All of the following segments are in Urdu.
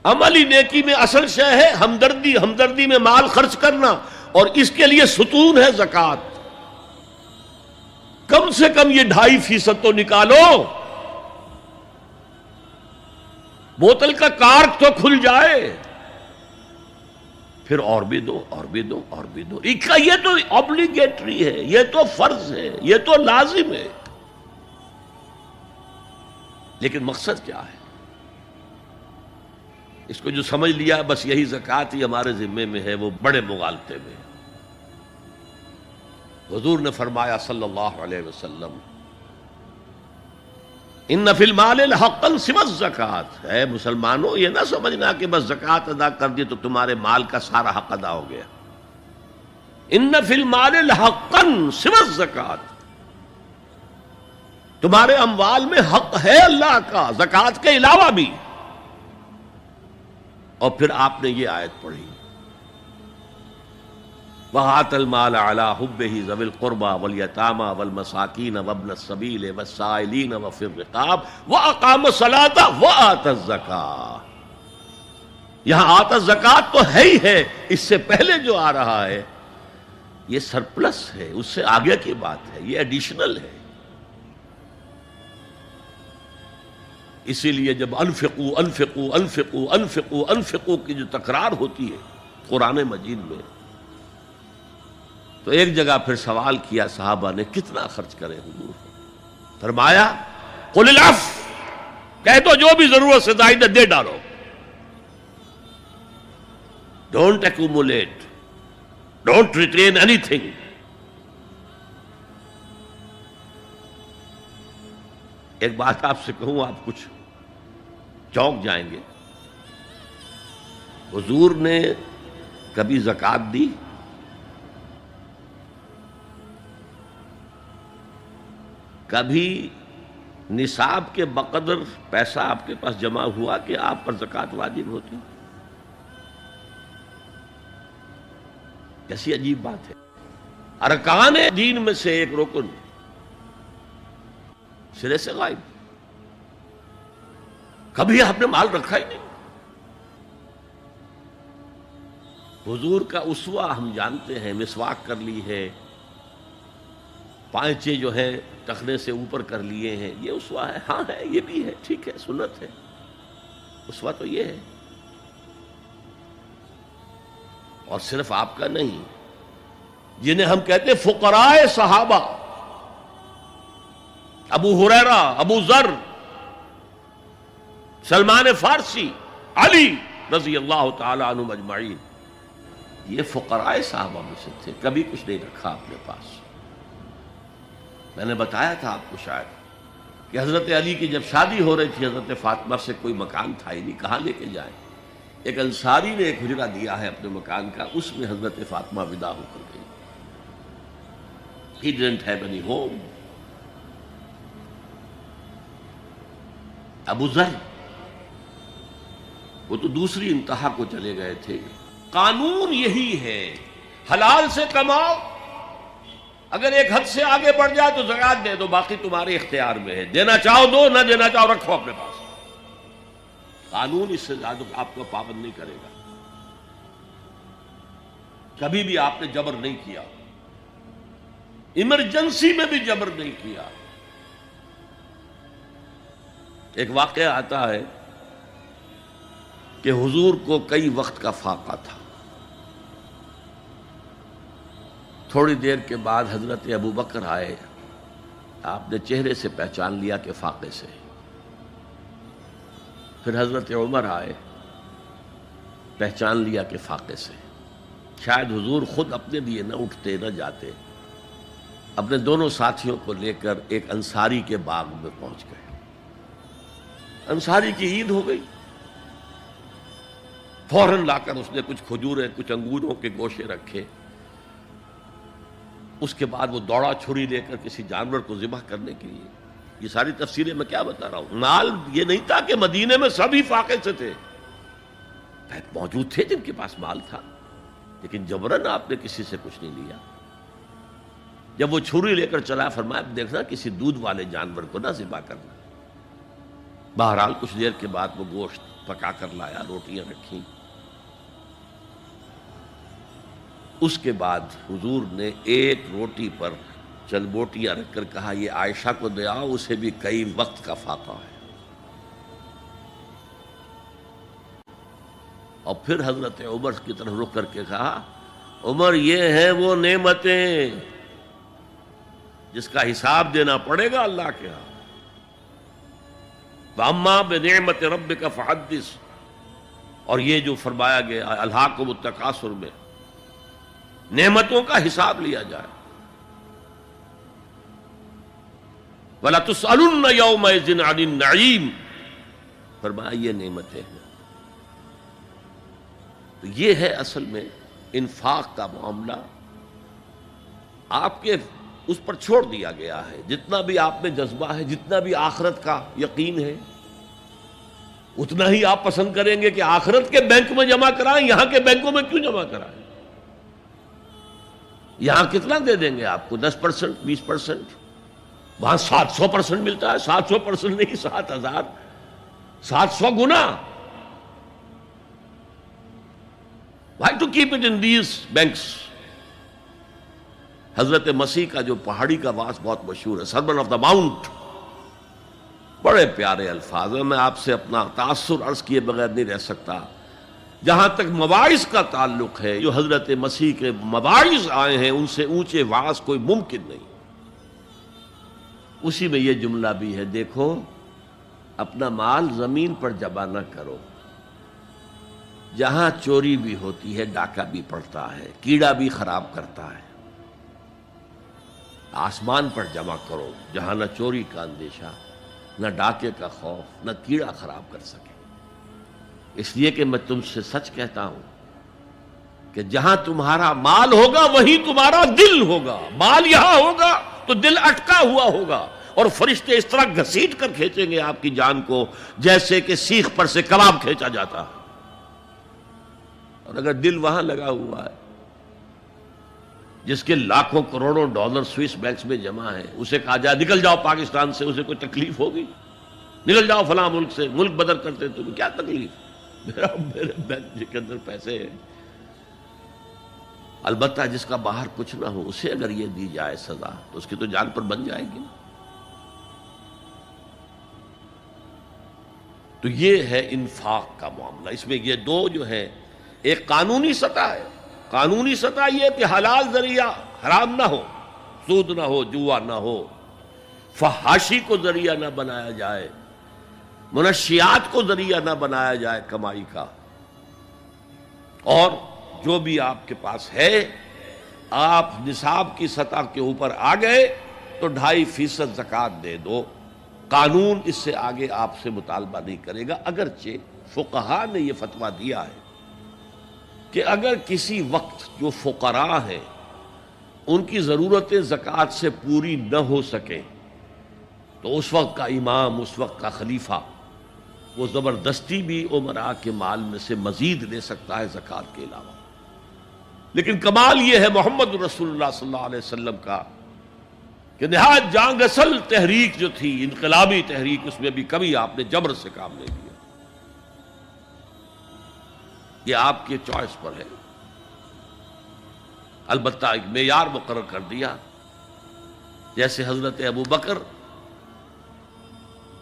عملی نیکی میں اصل شے ہے ہمدردی، ہمدردی میں مال خرچ کرنا، اور اس کے لیے ستون ہے زکوٰۃ۔ کم سے کم یہ 2.5% تو نکالو، بوتل کا کارک تو کھل جائے، پھر اور بھی دو، اور بھی دو، اور بھی دو۔ یہ تو obligatory ہے، یہ تو فرض ہے، یہ تو لازم ہے۔ لیکن مقصد کیا ہے؟ اس کو جو سمجھ لیا بس یہی زکوٰۃ ہی ہمارے ذمے میں ہے، وہ بڑے مغالطے میں ہے۔ حضور نے فرمایا صلی اللہ علیہ وسلم، ان فی المال حقا سوى الزکوٰۃ، اے مسلمانوں یہ نہ سمجھنا کہ بس زکوٰۃ ادا کر دی تو تمہارے مال کا سارا حق ادا ہو گیا۔ ان فی المال حقا سوى الزکوٰۃ، تمہارے اموال میں حق ہے اللہ کا زکوٰۃ کے علاوہ بھی۔ اور پھر آپ نے یہ آیت پڑھی، وَآتَ الْمَالَ عَلَىٰ حُبِّهِ ذَوِي الْقُرْبَىٰ وَالْيَتَامَىٰ وَالْمَسَاكِينَ وَابْنَ السَّبِيلِ وَالسَّائِلِينَ وَفِي الرِّقَابِ وَأَقَامَ الصَّلَاةَ وَآتَى الزَّكَاةَ۔ یہاں آتا الزکوٰۃ تو ہے ہی ہے، اس سے پہلے جو آ رہا ہے یہ سرپلس ہے، اس سے آگے کی بات ہے، یہ ایڈیشنل ہے۔ اسی لیے جب انفقوا انفقوا انفقوا انفقوا انفقوا کی جو تکرار ہوتی ہے قرآن مجید میں، تو ایک جگہ پھر سوال کیا صحابہ نے، کتنا خرچ کریں حضور؟ فرمایا قل العفو، کہہ دو جو بھی ضرورت سے زائد دے ڈالو، don't accumulate, don't retain any thing. ایک بات آپ سے کہوں، آپ کچھ چونک جائیں گے، حضور نے کبھی زکوٰۃ دی؟ کبھی نصاب کے بقدر پیسہ آپ کے پاس جمع ہوا کہ آپ پر زکوٰۃ واجب ہوتی؟ کیسی عجیب بات ہے۔ ارکان دین میں سے ایک رکن سرے سے غائب، کبھی آپ نے مال رکھا ہی نہیں۔ حضور کا اسوہ ہم جانتے ہیں، مسواک کر لی ہے، پانچے جو ہے ٹخنے سے اوپر کر لیے ہیں، یہ اسوہ ہے؟ ہاں ہے، یہ بھی ہے، ٹھیک ہے، سنت ہے، اسوہ تو یہ ہے۔ اور صرف آپ کا نہیں، جنہیں ہم کہتے ہیں فقراء صحابہ، ابو ہریرہ، ابو ذر، سلمان فارسی، علی رضی اللہ تعالی عنہم اجمعین، یہ فقراء صحابہ میں سے تھے، کبھی کچھ نہیں رکھا اپنے پاس۔ میں نے بتایا تھا آپ کو شاید کہ حضرت علی کی جب شادی ہو رہی تھی حضرت فاطمہ سے، کوئی مکان تھا ہی نہیں، کہاں لے کے جائیں؟ ایک انصاری نے ایک حجرہ دیا ہے اپنے مکان کا، اس میں حضرت فاطمہ ودا ہو کر گئی۔ He didn't have any home۔ ابو ذر وہ تو دوسری انتہا کو چلے گئے تھے۔ قانون یہی ہے، حلال سے کماؤ، اگر ایک حد سے آگے بڑھ جائے تو زکوٰۃ دے دو، باقی تمہارے اختیار میں ہے، دینا چاہو دو، نہ دینا چاہو رکھو اپنے پاس۔ قانون اس سے زیادہ آپ کو پابند نہیں کرے گا۔ کبھی بھی آپ نے جبر نہیں کیا، ایمرجنسی میں بھی جبر نہیں کیا۔ ایک واقعہ آتا ہے کہ حضور کو کئی وقت کا فاقہ تھا، تھوڑی دیر کے بعد حضرت ابو بکر آئے، آپ نے چہرے سے پہچان لیا کہ فاقے سے۔ پھر حضرت عمر آئے، پہچان لیا کہ فاقے سے۔ شاید حضور خود اپنے لیے نہ اٹھتے نہ جاتے، اپنے دونوں ساتھیوں کو لے کر ایک انصاری کے باغ میں پہنچ گئے۔ انصاری کی عید ہو گئی، فوراً لا کر اس نے کچھ کھجوریں، کچھ انگوروں کے گوشے رکھے۔ اس کے بعد وہ دوڑا چھری لے کر کسی جانور کو ذبح کرنے کے لیے۔ یہ ساری تفصیلیں میں کیا بتا رہا ہوں؟ مال یہ نہیں تھا کہ مدینے میں سبھی فاقے سے تھے، موجود تھے جن کے پاس مال تھا، لیکن جبراً آپ نے کسی سے کچھ نہیں لیا۔ جب وہ چھری لے کر چلا، فرمایا دیکھنا کسی دودھ والے جانور کو نہ ذبح کرنا، بہرحال کچھ دیر کے بعد وہ گوشت پکا کر لایا، روٹیاں رکھیں۔ اس کے بعد حضور نے ایک روٹی پر چند بوٹیاں رکھ کر کہا یہ عائشہ کو دے آؤ، اسے بھی کئی وقت کا فاقہ ہے۔ اور پھر حضرت عمر کی طرف رخ کر کے کہا عمر یہ ہیں وہ نعمتیں جس کا حساب دینا پڑے گا اللہ کے ہاں۔ وَأَمَّا بِنِعْمَةِ رَبِّكَ فَحَدِّثْ، اور یہ جو فرمایا گیا الہاکم التکاثر میں نعمتوں کا حساب لیا جائے۔ وَلَا تُسْأَلُنَّ يَوْمَئِذٍ عَنِ النَّعِيمِ، فرمایا یہ نعمتیں ہیں۔ تو یہ ہے اصل میں انفاق کا معاملہ، آپ کے اس پر چھوڑ دیا گیا ہے۔ جتنا بھی آپ میں جذبہ ہے، جتنا بھی آخرت کا یقین ہے، اتنا ہی آپ پسند کریں گے کہ آخرت کے بینک میں جمع کرائیں، یہاں کے بینکوں میں کیوں جمع کرائیں؟ یہاں کتنا دے دیں گے آپ کو؟ 10%، 20%، وہاں 700% ملتا ہے۔ 700% نہیں، 7000، 700 گنا۔ Why to keep it in these banks؟ حضرت مسیح کا جو پہاڑی کا واس بہت مشہور ہے، سرمن آف دا ماؤنٹ، بڑے پیارے الفاظ ہیں۔ میں آپ سے اپنا تاثر عرض کیے بغیر نہیں رہ سکتا۔ جہاں تک مواعظ کا تعلق ہے، جو حضرت مسیح کے مواعظ آئے ہیں ان سے اونچے واعظ کوئی ممکن نہیں۔ اسی میں یہ جملہ بھی ہے، دیکھو اپنا مال زمین پر جمع نہ کرو، جہاں چوری بھی ہوتی ہے ڈاکہ بھی پڑتا ہے، کیڑا بھی خراب کرتا ہے۔ آسمان پر جمع کرو جہاں نہ چوری کا اندیشہ، نہ ڈاکے کا خوف، نہ کیڑا خراب کر سکے۔ اس لیے کہ میں تم سے سچ کہتا ہوں کہ جہاں تمہارا مال ہوگا وہیں تمہارا دل ہوگا۔ مال یہاں ہوگا تو دل اٹکا ہوا ہوگا، اور فرشتے اس طرح گھسیٹ کر کھینچیں گے آپ کی جان کو جیسے کہ سیخ پر سے کباب کھینچا جاتا ہے۔ اور اگر دل وہاں لگا ہوا ہے جس کے لاکھوں کروڑوں ڈالر سوئس بینکس میں جمع ہے، اسے کہا جائے نکل جاؤ پاکستان سے، اسے کوئی تکلیف ہوگی؟ نکل جاؤ فلاں ملک سے، ملک بدل کرتے تمہیں کیا تکلیف؟ میرے بینک کے اندر پیسے ہیں۔ البتہ جس کا باہر کچھ نہ ہو، اسے اگر یہ دی جائے سزا تو اس کی تو جان پر بن جائے گی۔ تو یہ ہے انفاق کا معاملہ۔ اس میں یہ دو جو ہے، ایک قانونی سطح ہے۔ قانونی سطح یہ کہ حلال ذریعہ حرام نہ ہو، سود نہ ہو، جوا نہ ہو، فحاشی کو ذریعہ نہ بنایا جائے، منشیات کو ذریعہ نہ بنایا جائے کمائی کا۔ اور جو بھی آپ کے پاس ہے، آپ نصاب کی سطح کے اوپر آ گئے تو 2.5% زکوٰۃ دے دو۔ قانون اس سے آگے آپ سے مطالبہ نہیں کرے گا، اگرچہ فقہا نے یہ فتویٰ دیا ہے کہ اگر کسی وقت جو فقراء ہیں ان کی ضرورتیں زکوٰۃ سے پوری نہ ہو سکیں تو اس وقت کا امام، اس وقت کا خلیفہ، وہ زبردستی بھی امراء کے مال میں سے مزید لے سکتا ہے زکوٰۃ کے علاوہ۔ لیکن کمال یہ ہے محمد رسول اللہ صلی اللہ علیہ وسلم کا کہ نہایت جان اصل تحریک جو تھی، انقلابی تحریک، اس میں بھی کبھی آپ نے جبر سے کام نہیں لیا۔ یہ آپ کی چوائس پر ہے۔ البتہ ایک معیار مقرر کر دیا، جیسے حضرت ابو بکر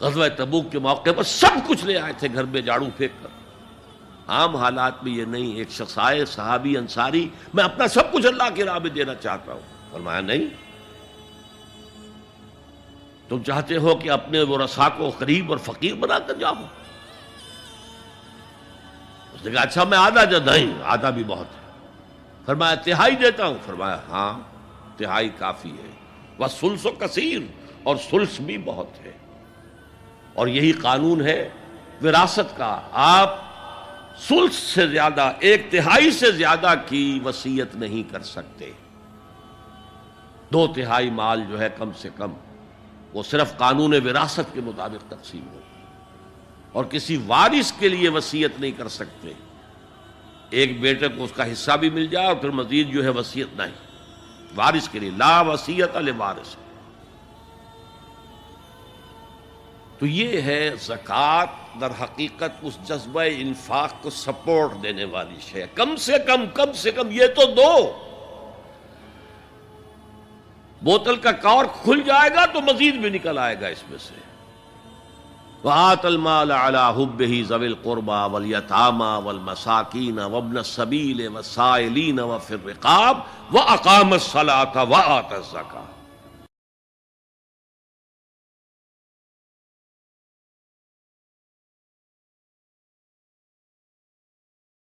غزوہ تبوک کے موقع پر سب کچھ لے آئے تھے گھر میں جھاڑو پھینک کر۔ عام حالات میں یہ نہیں، ایک شخص آئے صحابی انصاری، میں اپنا سب کچھ اللہ کی راہ میں دینا چاہتا ہوں۔ فرمایا نہیں، تم چاہتے ہو کہ اپنے ورثاء کو غریب اور فقیر بنا کر جاؤ؟ اس نے کہا اچھا میں آدھا نہیں، آدھا بھی بہت ہے۔ فرمایا تہائی دیتا ہوں؟ فرمایا ہاں تہائی کافی ہے۔ وَالثُلُثُ کثیر، اور ثلث بھی بہت ہے۔ اور یہی قانون ہے وراثت کا، آپ ثلث سے زیادہ، 1/3 سے زیادہ کی وصیت نہیں کر سکتے۔ 2/3 مال جو ہے کم سے کم وہ صرف قانون وراثت کے مطابق تقسیم ہو، اور کسی وارث کے لیے وصیت نہیں کر سکتے۔ ایک بیٹے کو اس کا حصہ بھی مل جائے اور پھر مزید جو ہے وصیت نہیں، وارث کے لیے لا وصیت لوارث۔ تو یہ ہے زکوٰۃ، در حقیقت اس جذبہ انفاق کو سپورٹ دینے والی شے. کم سے کم یہ تو دو. بوتل کا کارک کھل جائے گا تو مزید بھی نکل آئے گا اس میں سے. وَآتَ الْمَالَ عَلَىٰ حُبِّهِ ذَوِي الْقُرْبَىٰ وَالْيَتَامَىٰ وَالْمَسَاكِينَ وَابْنَ السَّبِيلِ وَالسَّائِلِينَ وَفِي الرِّقَابِ وَأَقَامَ الصَّلَاةَ وَآتَى الزَّكَاةَ.